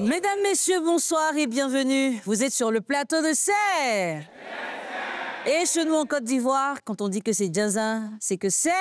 Mesdames, Messieurs, bonsoir et bienvenue. Vous êtes sur le plateau de Serre. Et chez nous en Côte d'Ivoire, quand on dit que c'est Djazin, c'est que c'est...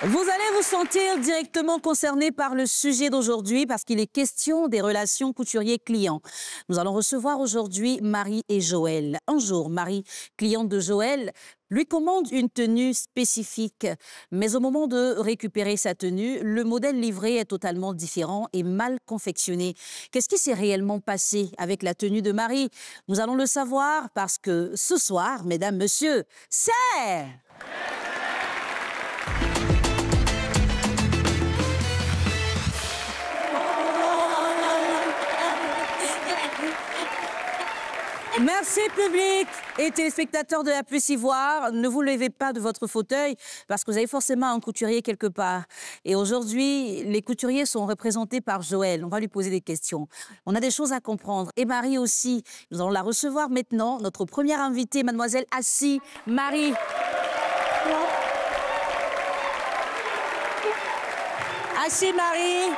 Vous allez vous sentir directement concerné par le sujet d'aujourd'hui parce qu'il est question des relations couturier-client. Nous allons recevoir aujourd'hui Marie et Joël. Un jour, Marie, cliente de Joël, lui commande une tenue spécifique. Mais au moment de récupérer sa tenue, le modèle livré est totalement différent et mal confectionné. Qu'est-ce qui s'est réellement passé avec la tenue de Marie? Nous allons le savoir parce que ce soir, mesdames, messieurs, c'est... Merci public et téléspectateurs de La Plus Ivoire. Ne vous levez pas de votre fauteuil parce que vous avez forcément un couturier quelque part. Et aujourd'hui, les couturiers sont représentés par Joël. On va lui poser des questions. On a des choses à comprendre. Et Marie aussi. Nous allons la recevoir maintenant. Notre première invitée, mademoiselle Assi Marie. Assi Marie.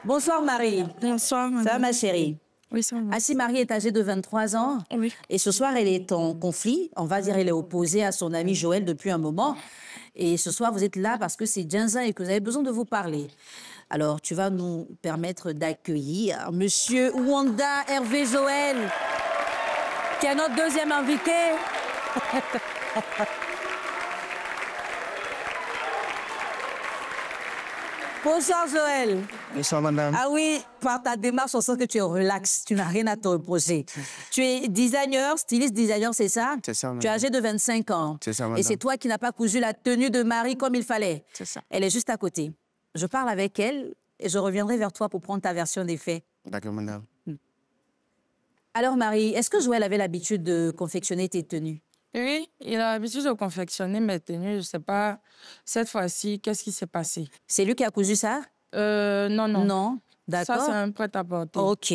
Bonsoir Marie. Bonsoir, madame. Ça va ma chérie? Oui, ça va. Assi Marie est âgée de 23 ans. Oui. Et ce soir, elle est en conflit. On va dire elle est opposée à son ami Joël depuis un moment. Et ce soir, vous êtes là parce que c'est Djazin et que vous avez besoin de vous parler. Alors, tu vas nous permettre d'accueillir Monsieur Wanda Hervé Joël, qui est notre deuxième invité. Bonsoir Joël. Bonsoir madame. Ah oui, par ta démarche, on sent que tu es relax, tu n'as rien à te reprocher. Tu es designer, styliste designer, c'est ça? C'est ça, madame. Tu es âgé de 25 ans. C'est ça, madame. Et c'est toi qui n'as pas cousu la tenue de Marie comme il fallait. C'est ça. Elle est juste à côté. Je parle avec elle et je reviendrai vers toi pour prendre ta version des faits. D'accord madame. Alors Marie, est-ce que Joël avait l'habitude de confectionner tes tenues? Oui, il a l'habitude de confectionner mes tenues. Je ne sais pas, cette fois-ci, qu'est-ce qui s'est passé? C'est lui qui a cousu ça? Non, non. Non, d'accord. Ça, c'est un prêt-à-porter. Ok.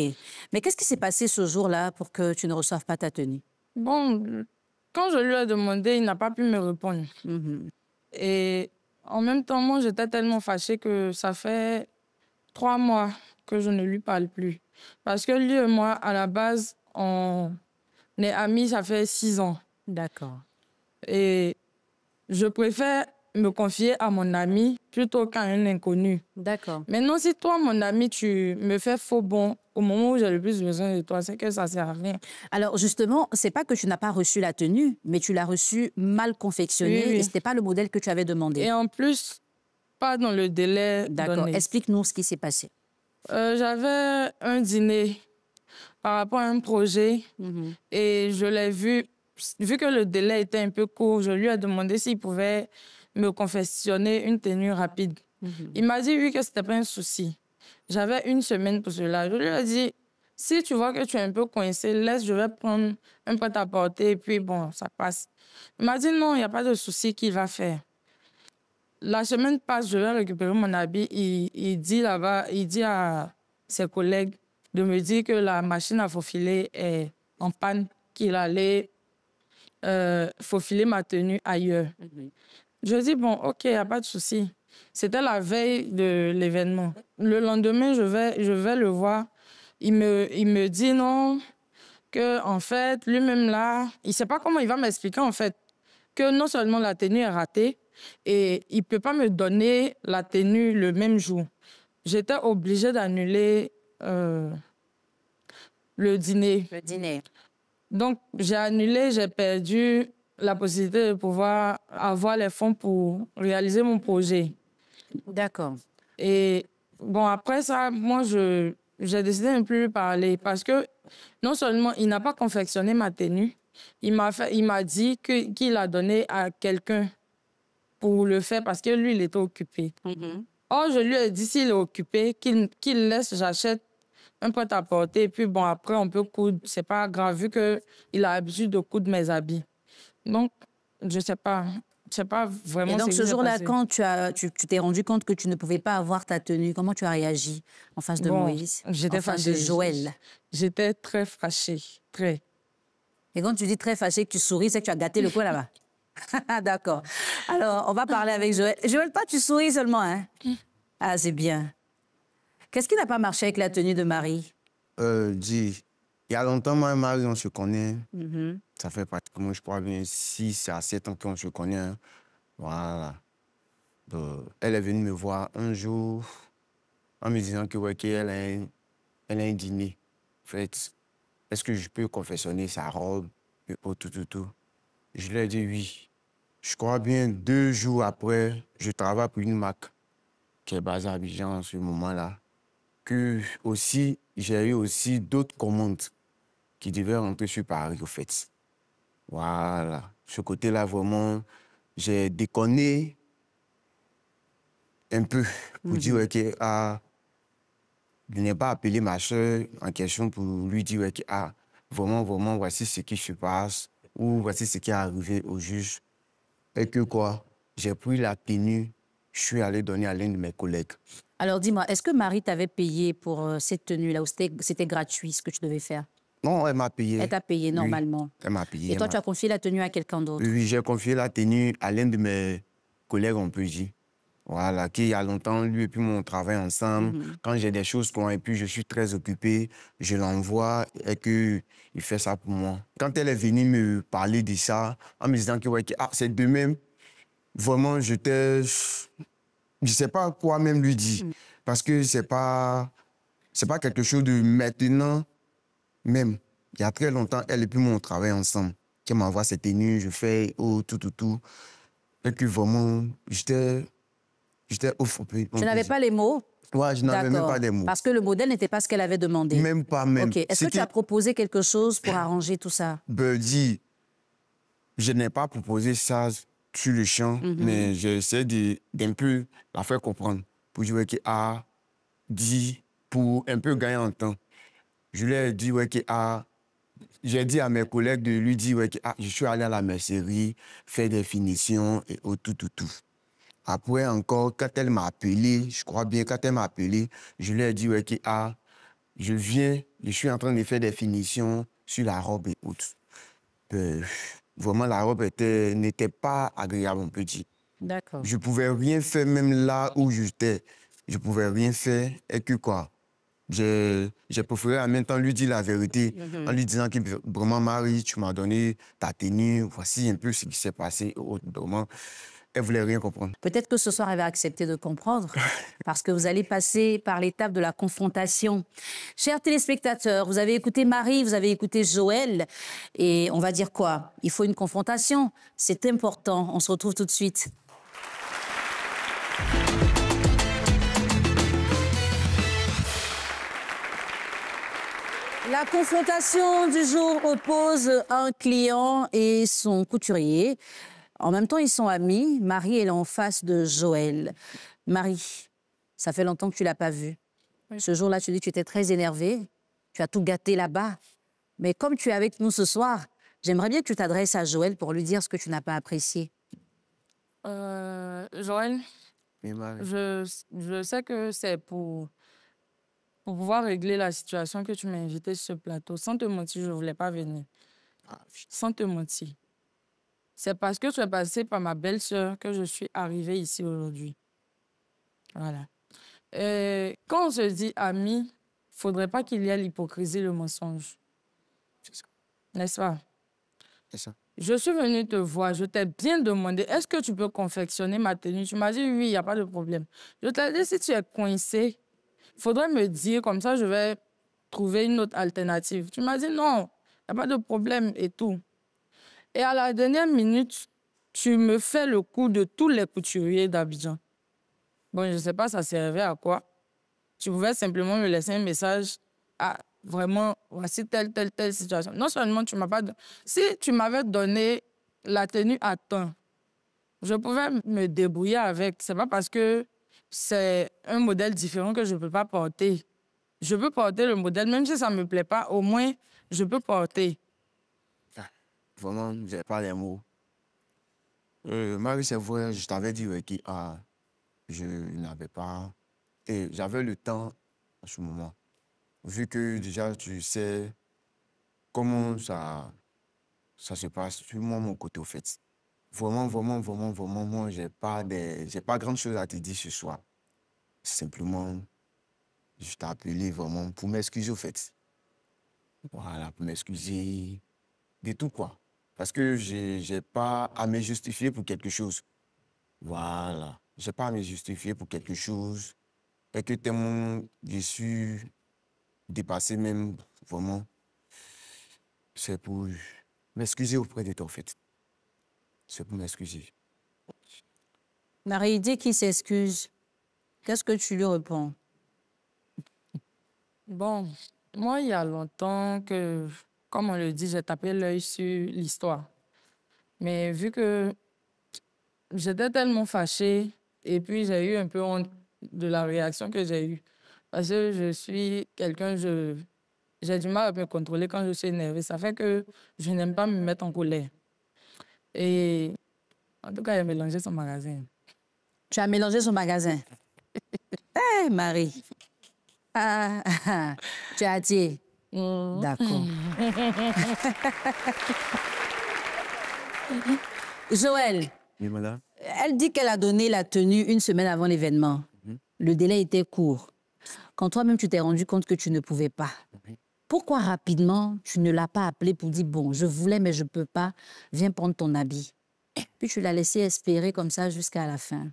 Mais qu'est-ce qui s'est passé ce jour-là pour que tu ne reçoives pas ta tenue? Bon, quand je lui ai demandé, il n'a pas pu me répondre. Et en même temps, moi, j'étais tellement fâchée que ça fait 3 mois que je ne lui parle plus. Parce que lui et moi, à la base, on est amis, ça fait 6 ans. D'accord. Et je préfère me confier à mon ami plutôt qu'à un inconnu. D'accord. Maintenant, si toi, mon ami, tu me fais faux bon au moment où j'ai le plus besoin de toi, c'est que ça ne sert à rien. Alors justement, c'est pas que tu n'as pas reçu la tenue, mais tu l'as reçue mal confectionnée Oui. et c'était pas le modèle que tu avais demandé. Et en plus, pas dans le délai D'accord. donné. Explique-nous ce qui s'est passé. J'avais un dîner par rapport à un projet et je l'ai vu que le délai était un peu court, je lui ai demandé s'il pouvait me confectionner une tenue rapide. Il m'a dit oui que c'était pas un souci. J'avais 1 semaine pour cela. Je lui ai dit, si tu vois que tu es un peu coincé, laisse, je vais prendre un prêt-à-porter et puis bon, ça passe. Il m'a dit non, il n'y a pas de souci qu'il va faire. La semaine passe, je vais récupérer mon habit. Il dit là-bas, il dit à ses collègues de me dire que la machine à faufiler est en panne, qu'il allait faufiler ma tenue ailleurs. Je dis, bon, OK, il n'y a pas de souci. C'était la veille de l'événement. Le lendemain, je vais le voir. Il me dit non, que en fait, lui-même là, il ne sait pas comment il va m'expliquer en fait, que non seulement la tenue est ratée, et il ne peut pas me donner la tenue le même jour. J'étais obligée d'annuler le dîner. Le dîner. Donc, j'ai annulé, j'ai perdu la possibilité de pouvoir avoir les fonds pour réaliser mon projet. D'accord. Et bon, après ça, moi, j'ai décidé de ne plus lui parler parce que non seulement il n'a pas confectionné ma tenue, il m'a dit qu'il a donné à quelqu'un pour le faire parce que lui, il était occupé. Or, je lui ai dit, s'il est occupé, qu'il laisse, j'achète un prêt-à-porter. Et puis, bon, après, on peut coudre. C'est pas grave, vu qu'il a l'habitude de coudre mes habits. Donc, je sais pas. Je sais pas vraiment. Et donc, ce ce qui s'est jour-là, passé. quand tu t'es rendu compte que tu ne pouvais pas avoir ta tenue, comment tu as réagi en face de Moïse? J'étais en face fâchée. de Joël? J'étais très fâchée. Très. Et quand tu dis très fâché, que tu souris, c'est que tu as gâté le coin là-bas. D'accord. Alors, on va parler avec Joël. Joël, toi, tu souris seulement, hein? Ah, c'est bien. Qu'est-ce qui n'a pas marché avec la tenue de Marie? Dis, il y a longtemps, moi et Marie, on se connaît. Mhm. Ça fait pratiquement, je crois bien, 6 à 7 ans qu'on se connaît. Hein. Voilà. Donc, elle est venue me voir un jour en me disant que, ouais, elle a un dîner. En fait, est-ce que je peux confectionner sa robe et tout. Je lui ai dit oui. Je crois bien 2 jours après, je travaille pour une marque qui est basée à Abidjan en ce moment-là. Que aussi, j'ai eu aussi d'autres commandes qui devaient rentrer sur Paris, au fait. Voilà. Ce côté-là, vraiment, j'ai déconné un peu pour dire ouais, que je n'ai pas appelé ma soeur en question pour lui dire ouais, que vraiment, voici ce qui se passe ou voici ce qui est arrivé au juge. Et que quoi, j'ai pris la tenue, je suis allé donner à l'un de mes collègues. Alors, dis-moi, est-ce que Marie t'avait payé pour cette tenue-là ou c'était gratuit ce que tu devais faire? Non, elle m'a payé. Elle t'a payé Oui, normalement. elle m'a payé. Et toi, tu as confié la tenue à quelqu'un d'autre? Oui, j'ai confié la tenue à l'un de mes collègues, on peut dire. Voilà, qui il y a longtemps, lui et puis moi, on travaille ensemble. Quand j'ai des choses et puis je suis très occupé, je l'envoie et qu'il fait ça pour moi. Quand elle est venue me parler de ça, en me disant que, ouais, c'est de même, vraiment, je sais pas quoi même lui dire. Parce que c'est pas quelque chose de maintenant même. Il y a très longtemps, elle et puis moi, on travaille ensemble. Qui m'envoie ses tenues, je fais tout. Et que vraiment, j'étais ouf. Tu n'avais pas les mots? Ouais, je n'avais même pas les mots. Parce que le modèle n'était pas ce qu'elle avait demandé. Même pas, même. OK. Est-ce que tu as proposé quelque chose pour arranger tout ça? Birdie, je n'ai pas proposé ça sur le champ, mais j'essaie d'un peu la faire comprendre. Pour dire que dit, pour un peu gagner en temps. Je lui ai dit que j'ai dit à mes collègues de lui dire que je suis allé à la mercerie, faire des finitions et tout. Après encore, quand elle m'a appelé, je crois bien, quand elle m'a appelé, je lui ai dit que je viens, je suis en train de faire des finitions sur la robe et autres. Vraiment, la robe n'était pas agréable, on peut dire. D'accord. Je pouvais rien faire, même là où j'étais. Je pouvais rien faire et que quoi. J'ai préféré en même temps lui dire la vérité en lui disant que vraiment, Marie, tu m'as donné ta tenue, voici un peu ce qui s'est passé. Vraiment, elle voulait rien comprendre. Peut-être que ce soir, elle va accepter de comprendre parce que vous allez passer par l'étape de la confrontation. Chers téléspectateurs, vous avez écouté Marie, vous avez écouté Joël et on va dire quoi? Il faut une confrontation, c'est important. On se retrouve tout de suite. La confrontation du jour oppose un client et son couturier. En même temps, ils sont amis. Marie, elle est en face de Joël. Marie, ça fait longtemps que tu ne l'as pas vu. Oui. Ce jour-là, tu dis que tu étais très énervée. Tu as tout gâté là-bas. Mais comme tu es avec nous ce soir, j'aimerais bien que tu t'adresses à Joël pour lui dire ce que tu n'as pas apprécié. Joël, Oui, Marie. je sais que c'est pour pouvoir régler la situation que tu m'as invité sur ce plateau. Sans te mentir, je ne voulais pas venir. Sans te mentir. C'est parce que tu es passé par ma belle-sœur que je suis arrivée ici aujourd'hui. Voilà. Et quand on se dit amis, il ne faudrait pas qu'il y ait l'hypocrisie, le mensonge. C'est ça. N'est-ce pas? C'est ça. Je suis venue te voir, je t'ai bien demandé, est-ce que tu peux confectionner ma tenue? Tu m'as dit oui, il n'y a pas de problème. Je t'ai dit, si tu es coincé, il faudrait me dire, comme ça je vais trouver une autre alternative. Tu m'as dit non, il n'y a pas de problème et tout. Et à la dernière minute, tu me fais le coup de tous les couturiers d'Abidjan. Bon, je ne sais pas, ça servait à quoi. Tu pouvais simplement me laisser un message. Ah, vraiment, voici telle situation. Non seulement tu m'as pas... Si tu m'avais donné la tenue à temps, je pouvais me débrouiller avec. C'est pas parce que c'est un modèle différent que je ne peux pas porter. Je peux porter le modèle, même si ça ne me plaît pas, au moins, je peux porter. Vraiment, je n'ai pas les mots. Marie, c'est vrai, je t'avais dit que je n'avais pas... Et j'avais le temps à ce moment. Vu que déjà, tu sais comment ça se passe sur moi, mon côté, au fait. vraiment, moi, j'ai pas grand chose à te dire ce soir. Simplement, je t'ai appelé vraiment pour m'excuser, au fait. Voilà, pour m'excuser de tout, quoi. Parce que j'ai pas à me justifier pour quelque chose. Voilà. J'ai pas à me justifier pour quelque chose. Et que tellement je suis dépassé même, vraiment. C'est pour m'excuser auprès de toi, en fait. C'est pour m'excuser. Marie, dès qu'il s'excuse, qu'est-ce que tu lui réponds? Bon, moi, il y a longtemps que, comme on le dit, j'ai tapé l'œil sur l'histoire. Mais vu que j'étais tellement fâchée et puis j'ai eu un peu honte de la réaction que j'ai eue. Parce que je suis quelqu'un, j'ai du mal à me contrôler quand je suis énervée. Ça fait que je n'aime pas me mettre en colère. Et en tout cas, il a mélangé son magasin. Tu as mélangé son magasin. Hé, Marie. Tu as dit. D'accord. Joël. Oui, madame. Elle dit qu'elle a donné la tenue une semaine avant l'événement. Le délai était court. Quand toi-même, tu t'es rendu compte que tu ne pouvais pas. Pourquoi rapidement, tu ne l'as pas appelé pour dire « Bon, je voulais, mais je ne peux pas. Viens prendre ton habit. » Puis tu l'as laissé espérer comme ça jusqu'à la fin.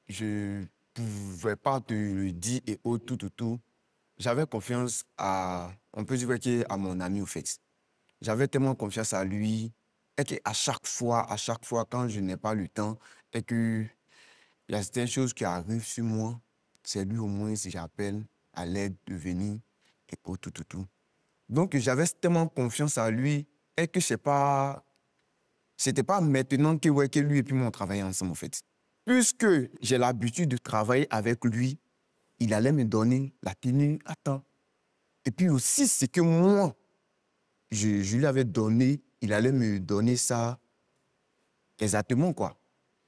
Je ne pouvais pas te le dire et tout. J'avais confiance on peut dire à mon ami, au fait. J'avais tellement confiance à lui et qu'à chaque fois, quand je n'ai pas le temps et qu'il y a certaines choses qui arrivent sur moi, c'est lui au moins si j'appelle à l'aide de venir et tout. Donc, j'avais tellement confiance à lui et que c'était pas maintenant que lui et puis moi on travaillait ensemble, en fait. Puisque j'ai l'habitude de travailler avec lui, il allait me donner la tenue à temps. Et puis aussi, c'est que moi, je lui avais donné, il allait me donner ça exactement, quoi.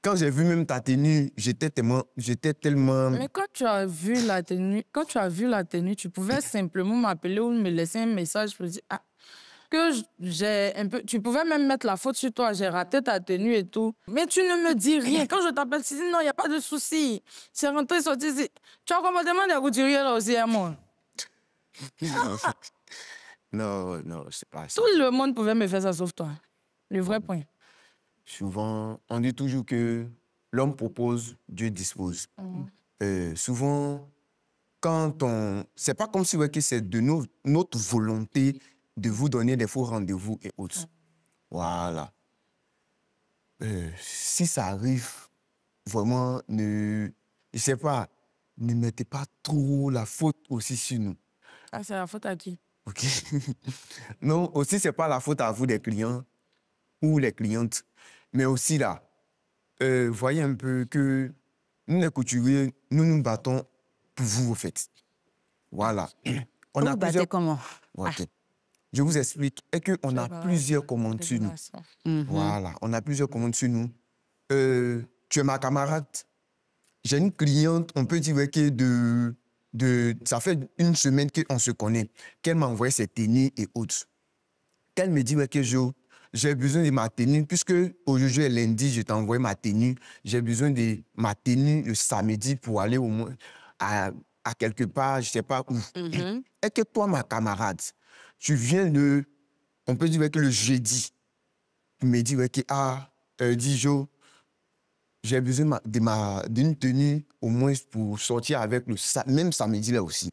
Quand j'ai vu même ta tenue, j'étais tellement... Mais quand tu as vu la tenue, tu pouvais simplement m'appeler ou me laisser un message pour dire que j'ai un peu... Tu pouvais même mettre la faute sur toi, j'ai raté ta tenue et tout. Mais tu ne me dis rien. Quand je t'appelle, tu dis non, il n'y a pas de souci. C'est rentré, sorti ici. Tu as complètement des couturiers là aussi à moi. Non, c'est pas ça. Tout le monde pouvait me faire ça sauf toi. Le vrai point. Souvent, on dit toujours que l'homme propose, Dieu dispose. Souvent, c'est pas comme si que c'est de notre volonté de vous donner des faux rendez-vous et autres. Voilà. Si ça arrive, vraiment, je sais pas, ne mettez pas trop la faute aussi sur nous. Ah, c'est la faute à qui? OK. Non, aussi, c'est pas la faute à vous, des clients ou les clientes. Mais aussi, là, voyez un peu que nous, les couturiers, nous battons pour vous, en fait. Voilà. Vous battez comment? OK. Je vous explique. Et qu'on a plusieurs commandes sur nous. Voilà. On a plusieurs commandes sur nous. Tu es ma camarade. J'ai une cliente, on peut dire que ça fait une semaine qu'on se connaît, qu'elle m'a envoyé ses tenues et autres. Qu'elle me dit que j'ai besoin de ma tenue, puisque aujourd'hui est lundi, je t'ai envoyé ma tenue. J'ai besoin de ma tenue le samedi pour aller au moins à quelque part, je ne sais pas où. Et que toi, ma camarade, tu viens on peut dire que le jeudi, tu me dis que, dis Jo, j'ai besoin d'une tenue au moins pour sortir avec même samedi là aussi.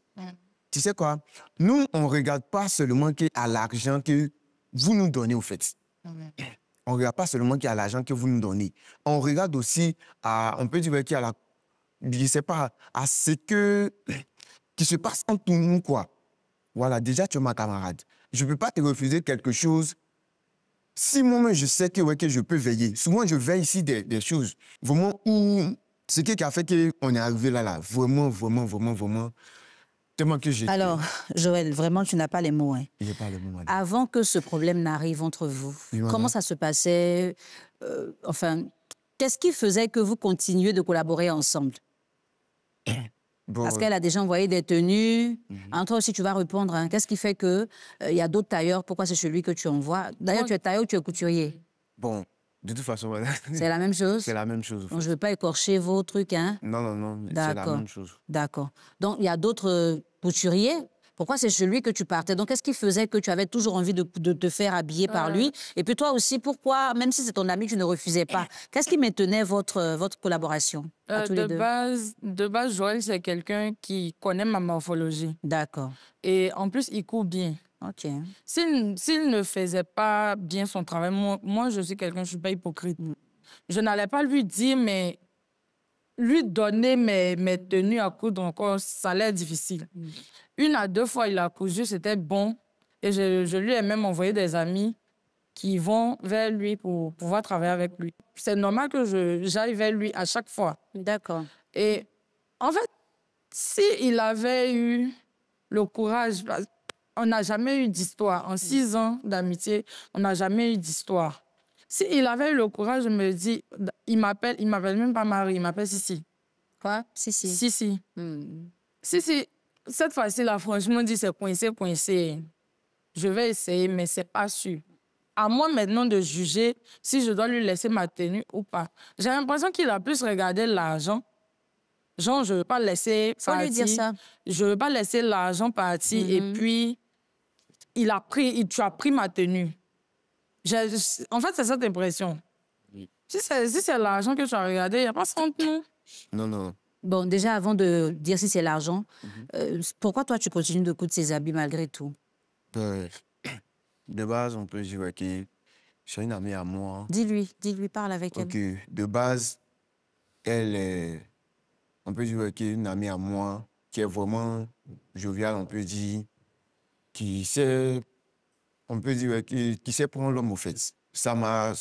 Tu sais quoi? Nous, on ne regarde pas seulement à l'argent que vous nous donnez, au fait. On ne regarde pas seulement à l'argent que vous nous donnez. On regarde aussi on peut dire je sais pas, à ce qui se passe entre nous, quoi. Voilà, déjà, tu es ma camarade. Je ne peux pas te refuser quelque chose si moi-même, je sais que je peux veiller. Souvent, je veille ici des choses. Vraiment, ce qui a fait qu'on est arrivé là. Vraiment. Tellement que j'ai... Alors, Joël, vraiment, tu n'as pas les mots. Hein. Je n'ai pas les mots, madame. Avant que ce problème n'arrive entre vous, comment ça se passait? Enfin, qu'est-ce qui faisait que vous continuiez de collaborer ensemble? Bon, parce qu'elle a déjà envoyé des tenues. Toi aussi, tu vas répondre. Hein. Qu'est-ce qui fait qu'il y a d'autres tailleurs? Pourquoi c'est celui que tu envoies? D'ailleurs, tu es tailleur ou tu es couturier? Bon, De toute façon, voilà. C'est la même chose? C'est la même chose. Donc, je ne veux pas écorcher vos trucs, hein? Non, non, non, c'est la même chose. D'accord. Donc, il y a d'autres couturiers. Pourquoi c'est chez lui que tu partais? Donc, qu'est-ce qui faisait que tu avais toujours envie de te faire habiller par lui? Et puis toi aussi, pourquoi, même si c'est ton ami, tu ne refusais pas? Qu'est-ce qui maintenait votre collaboration à tous les deux? De base, Joël, c'est quelqu'un qui connaît ma morphologie. D'accord. Et en plus, il court bien. OK. S'il ne faisait pas bien son travail, moi je suis quelqu'un, je ne suis pas hypocrite. Je n'allais pas lui dire, mais lui donner mes tenues à coudre encore, ça allait être difficile. 1 à 2 fois, il a cousu, c'était bon. Et je lui ai même envoyé des amis qui vont vers lui pour pouvoir travailler avec lui. C'est normal que j'aille vers lui à chaque fois. D'accord. Et en fait, s'il avait eu le courage... On n'a jamais eu d'histoire. En 6 ans d'amitié, on n'a jamais eu d'histoire. S'il avait eu le courage de me dire... Il m'appelle même pas Marie, il m'appelle Sissi. Quoi? Sissi? Sissi. Sissi, cette fois-ci, là, franchement, dit c'est coincé. Je vais essayer, mais c'est pas sûr. À moi maintenant de juger si je dois lui laisser ma tenue ou pas. J'ai l'impression qu'il a plus regardé l'argent. Genre, je ne veux pas laisser partir. Faut lui dire ça. Je ne veux pas laisser l'argent partir et puis... tu as pris ma tenue. En fait, c'est cette impression. Oui. Si c'est l'argent que tu as regardé, il n'y a pas son nom. Non, non. Bon, déjà, avant de dire si c'est l'argent, pourquoi toi, tu continues de coudre ses habits malgré tout? De base, on peut dire que c'est une amie à moi. Dis-lui, parle avec elle. Ok, de base, elle est... On peut dire qu'elle est une amie à moi qui est vraiment joviale, on peut dire, qui sait, on peut dire, qui sait prendre l'homme au fait. Ça m'a...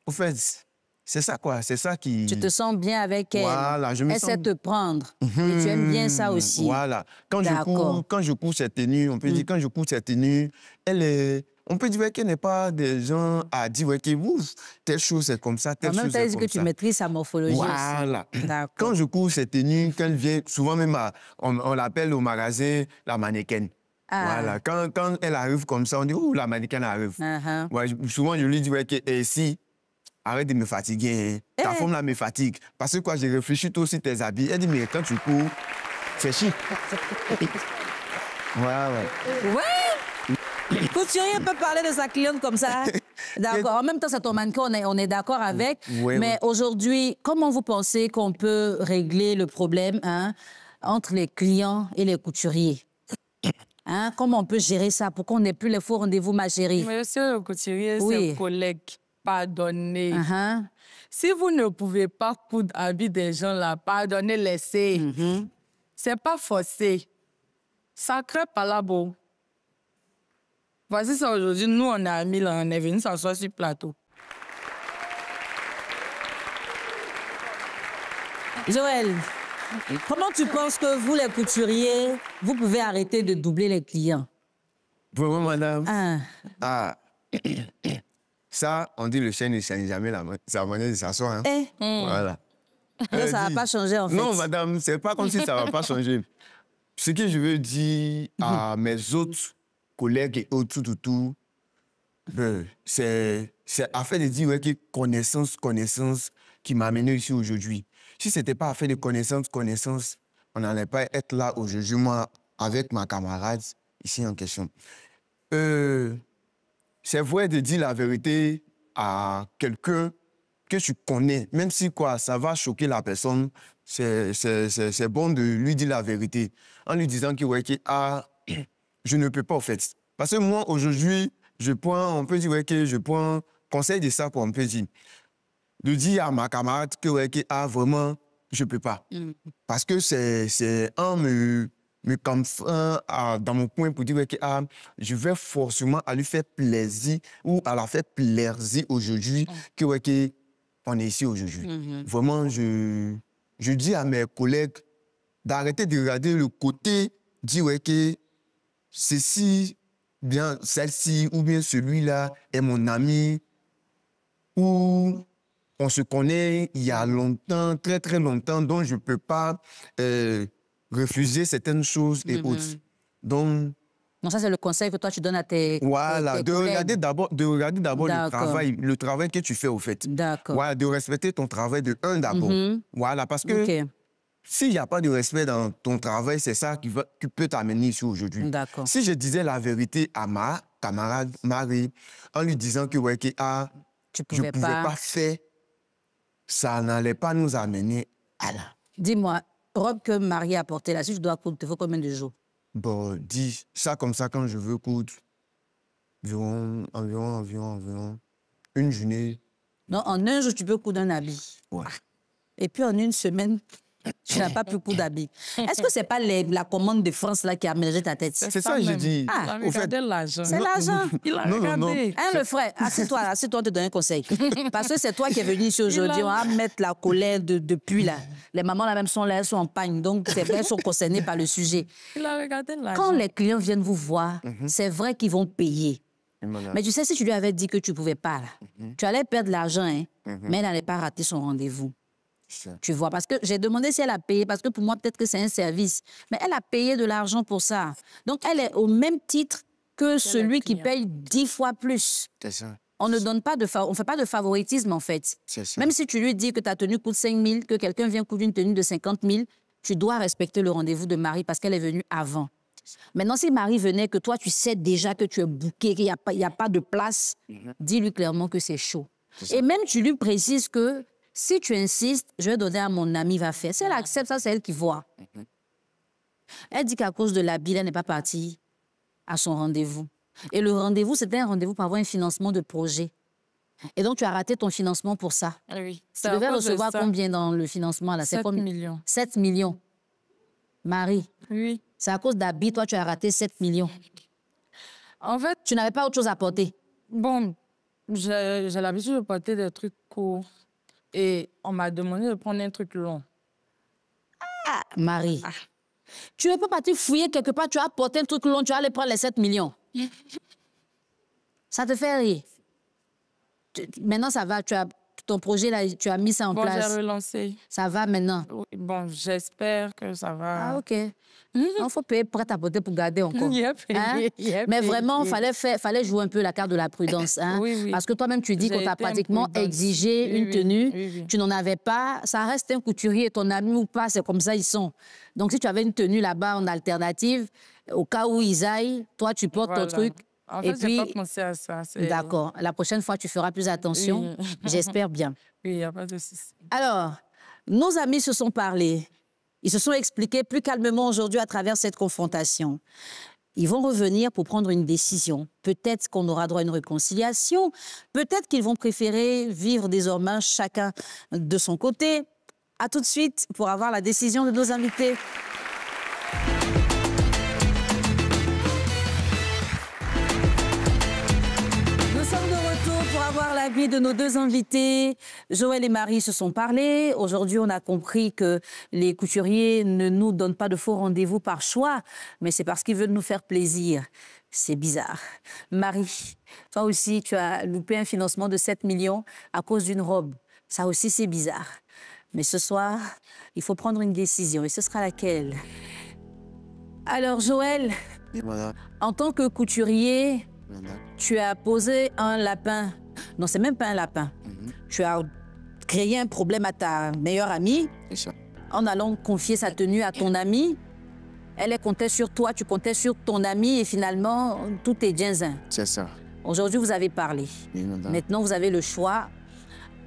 Au fait, c'est ça quoi, c'est ça qui... Tu te sens bien avec elle. Voilà, je me elle sens... sait te prendre. Et tu aimes bien ça aussi. Voilà. Quand je cours cette tenue, on peut dire, quand je cours cette tenue, elle est... On peut dire qu'elle n'est pas des gens à dire que telle chose c'est comme ça, telle chose c'est comme ça. En même temps, que tu maîtrises sa morphologie voilà. aussi. Quand je cours cette tenue, quand elle vient, souvent même, on l'appelle au magasin la mannequin. Voilà. Quand elle arrive comme ça, on dit, la mannequin arrive. Ouais, souvent, je lui dis, si, arrête de me fatiguer. Ta forme là me fatigue. Parce que quoi, j'ai réfléchi toi aussi tes habits. Elle dit, mais quand tu cours, c'est chic. Ouais. Couturier peut parler de sa cliente comme ça. D'accord. En même temps, c'est ton mannequin, on est d'accord avec. Oui, mais aujourd'hui, comment vous pensez qu'on peut régler le problème entre les clients et les couturiers? Comment on peut gérer ça pour qu'on n'ait plus les faux rendez-vous, ma chérie? Monsieur le couturier, c'est un collègue. Pardonnez. Si vous ne pouvez pas coudre habits des gens là, pardonnez, laissez. C'est pas forcé. Sacré palabo. Voici ça aujourd'hui, nous on est amis là, on est venus s'asseoir sur le plateau. Joël, comment tu penses que vous, les couturiers, vous pouvez arrêter de doubler les clients? Vraiment, madame. Ça, on dit le chien ne change jamais sa manière de s'asseoir. Voilà. Ça ne va pas changer, en fait. Non, madame, c'est pas comme si ça ne va pas changer. Ce que je veux dire à mes autres collègues et autres, c'est afin de dire que connaissance qui m'a amené ici aujourd'hui. Si ce n'était pas afin de connaissance, on n'allait pas être là aujourd'hui, moi, avec ma camarade ici en question. C'est vrai de dire la vérité à quelqu'un que tu connais, même si quoi, ça va choquer la personne, c'est bon de lui dire la vérité en lui disant que je ne peux pas, en fait. Parce que moi, aujourd'hui, on peut dire que je prends conseil de ça, on peut dire. De dire à ma camarade que vraiment, je ne peux pas. Parce que c'est en me dans mon coin pour dire que je vais forcément à lui faire plaisir ou à la faire plaisir aujourd'hui que on est ici aujourd'hui. Vraiment, je dis à mes collègues d'arrêter de regarder le côté, dire que ceci, bien celle-ci ou bien celui-là est mon ami ou on se connaît il y a longtemps, très très longtemps, donc je ne peux pas refuser certaines choses et autres. Donc, Donc ça, c'est le conseil que toi, tu donnes à tes Voilà, tes de collègues. regarder d'abord le travail que tu fais, au fait. D'accord. Voilà, de respecter ton travail de un d'abord. Voilà, parce que s'il n'y a pas de respect dans ton travail, c'est ça qui peut t'amener ici aujourd'hui. D'accord. Si je disais la vérité à ma camarade Marie, en lui disant que, ouais, je ne pouvais pas faire, ça n'allait pas nous amener à là. Dis-moi, robe que Marie a portée là, si je dois coudre, il te faut combien de jours? Bon, dis ça comme ça, quand je veux coudre, environ une journée. Non, en un jour, tu peux coudre un habit. Ouais. Et puis en une semaine, tu n'as pas pu coudre d'habit. Est-ce que ce n'est pas la commande de France là qui a mélangé ta tête? C'est ça que je dis. Ah, au fait, l'argent. C'est l'argent. Il a regardé. Hein, le frère, assieds-toi, on te donne un conseil. Parce que c'est toi qui es venu ici aujourd'hui, on va mettre la colère depuis là. Les mamans là même sont là, elles sont en pagne, donc c'est vrai, elles sont concernées par le sujet. Il a regardé l'argent. Quand les clients viennent vous voir, c'est vrai qu'ils vont payer. Mais tu sais, si tu lui avais dit que tu ne pouvais pas, là, tu allais perdre l'argent, hein, mais elle n'allait pas rater son rendez-vous. Tu vois, parce que j'ai demandé si elle a payé, parce que pour moi, peut-être que c'est un service. Mais elle a payé de l'argent pour ça. Donc, elle est au même titre que celui qui paye 10 fois plus. C'est ça. On ne donne pas on fait pas de favoritisme, en fait. C'est ça. Même si tu lui dis que ta tenue coûte 5 000, que quelqu'un vient coudre une tenue de 50 000, tu dois respecter le rendez-vous de Marie parce qu'elle est venue avant. Maintenant, si Marie venait, que toi, tu sais déjà que tu es booké, qu'il n'y a pas de place, dis-lui clairement que c'est chaud. Et même, tu lui précises que si tu insistes, je vais donner à mon ami, va faire. Si elle accepte, ça, c'est elle qui voit. Elle dit qu'à cause de l'habit, elle n'est pas partie à son rendez-vous. Et le rendez-vous, c'était un rendez-vous pour avoir un financement de projet. Et donc, tu as raté ton financement pour ça. Oui. Tu devais recevoir combien dans le financement là? 7 millions. 7 millions. Marie. Oui. C'est à cause d'habit, toi, tu as raté 7 millions. En fait, tu n'avais pas autre chose à porter. Bon, j'ai l'habitude de porter des trucs courts. Et on m'a demandé de prendre un truc long. Ah, Marie, tu ne peux pas te fouiller quelque part, tu as porté un truc long, tu vas aller prendre les 7 millions. Ça te fait rire. Maintenant, ça va, ton projet, là, tu as mis ça en place. J'ai relancé. Ça va maintenant? Oui, bon, j'espère que ça va. Ah, OK. Il faut payer prêt à porter pour garder encore. Il a payé, Mais vraiment, il fallait jouer un peu la carte de la prudence. Hein? Oui. Parce que toi-même, tu dis qu'on t'a pratiquement exigé une tenue. Tu n'en avais pas. Ça reste un couturier, ton ami ou pas, c'est comme ça ils sont. Donc, si tu avais une tenue là-bas en alternative, au cas où ils aillent, toi, tu portes ton truc. En fait, je n'ai pas pensé à ça. D'accord. La prochaine fois, tu feras plus attention. Oui. J'espère bien. Oui, il n'y a pas de souci. Alors, nos amis se sont parlé. Ils se sont expliqués plus calmement aujourd'hui à travers cette confrontation. Ils vont revenir pour prendre une décision. Peut-être qu'on aura droit à une réconciliation. Peut-être qu'ils vont préférer vivre désormais chacun de son côté. À tout de suite pour avoir la décision de nos invités. Pour avoir l'avis de nos deux invités, Joël et Marie se sont parlé. Aujourd'hui, on a compris que les couturiers ne nous donnent pas de faux rendez-vous par choix, mais c'est parce qu'ils veulent nous faire plaisir. C'est bizarre. Marie, toi aussi, tu as loupé un financement de 7 millions à cause d'une robe. Ça aussi, c'est bizarre. Mais ce soir, il faut prendre une décision. Et ce sera laquelle? Alors, Joël, en tant que couturier, tu as posé un lapin. Non, c'est même pas un lapin. Tu as créé un problème à ta meilleure amie en allant confier sa tenue à ton amie. Elle comptait sur toi, tu comptais sur ton amie et finalement, tout est ginzin. C'est ça. Aujourd'hui, vous avez parlé. Maintenant, vous avez le choix.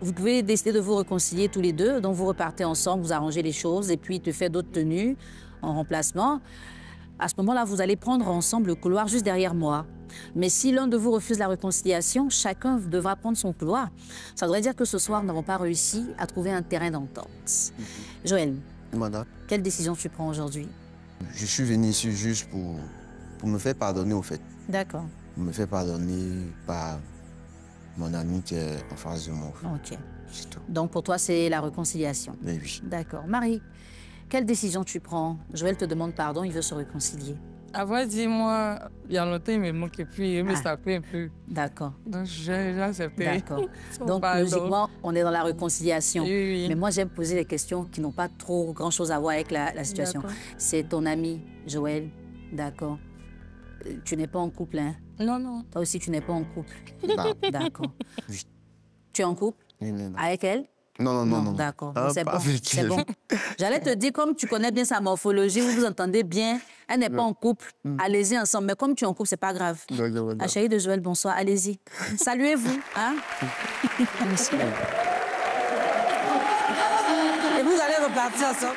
Vous pouvez décider de vous réconcilier tous les deux. Donc, vous repartez ensemble, vous arrangez les choses et puis il te fait d'autres tenues en remplacement. À ce moment-là, vous allez prendre ensemble le couloir juste derrière moi. Mais si l'un de vous refuse la réconciliation, chacun devra prendre son couloir. Ça voudrait dire que ce soir, nous n'avons pas réussi à trouver un terrain d'entente. Joël, quelle décision tu prends aujourd'hui? Je suis venu ici juste pour me faire pardonner, au fait. D'accord. Pour me faire pardonner par mon ami qui est en face de moi. OK. Donc pour toi, c'est la réconciliation? Oui. D'accord. Marie, quelle décision tu prends? Joël te demande pardon, il veut se réconcilier. Avant, dis-moi, il y a longtemps, il me manquait plus, il me sapait un peu. D'accord. Donc, j'ai accepté. D'accord. Donc, logiquement, on est dans la réconciliation. Oui. Mais moi, j'aime poser des questions qui n'ont pas trop grand-chose à voir avec la situation. C'est ton ami, Joël. D'accord. Tu n'es pas en couple, hein? Non, non. Toi aussi, tu n'es pas en couple. D'accord. Oui. Tu es en couple? Non. Avec elle? Non. D'accord, Ah, c'est pas bon. avec C'est elle. bon. J'allais te dire, comme tu connais bien sa morphologie, vous vous entendez bien, elle n'est pas en couple, allez-y ensemble. Mais comme tu es en couple, c'est pas grave. La chérie de Joël, bonsoir, allez-y. Saluez-vous. Hein? Et vous allez repartir ensemble.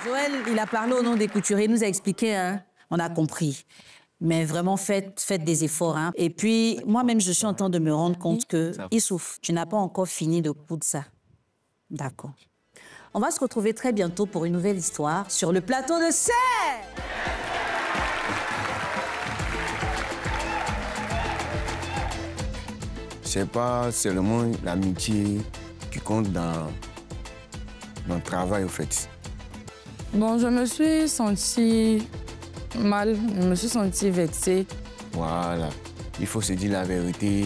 Joël, il a parlé au nom des couturiers, il nous a expliqué, hein? On a compris. Mais vraiment, faites des efforts. Hein. Et puis, moi-même, je suis en train de me rendre compte que, Issouf, tu n'as pas encore fini de coudre ça. D'accord. On va se retrouver très bientôt pour une nouvelle histoire sur le plateau de Serre. C'est pas seulement l'amitié qui compte dans le travail, au fait. Bon, je me suis sentie mal, je me suis sentie vexée. Voilà. Il faut se dire la vérité.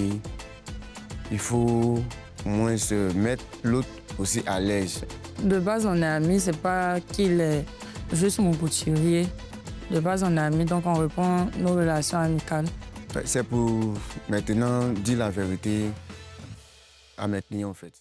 Il faut au moins se mettre l'autre aussi à l'aise. De base, on est amis, c'est pas qu'il est juste mon couturier. De base, on est amis, donc on reprend nos relations amicales. C'est pour maintenant dire la vérité à maintenir, en fait.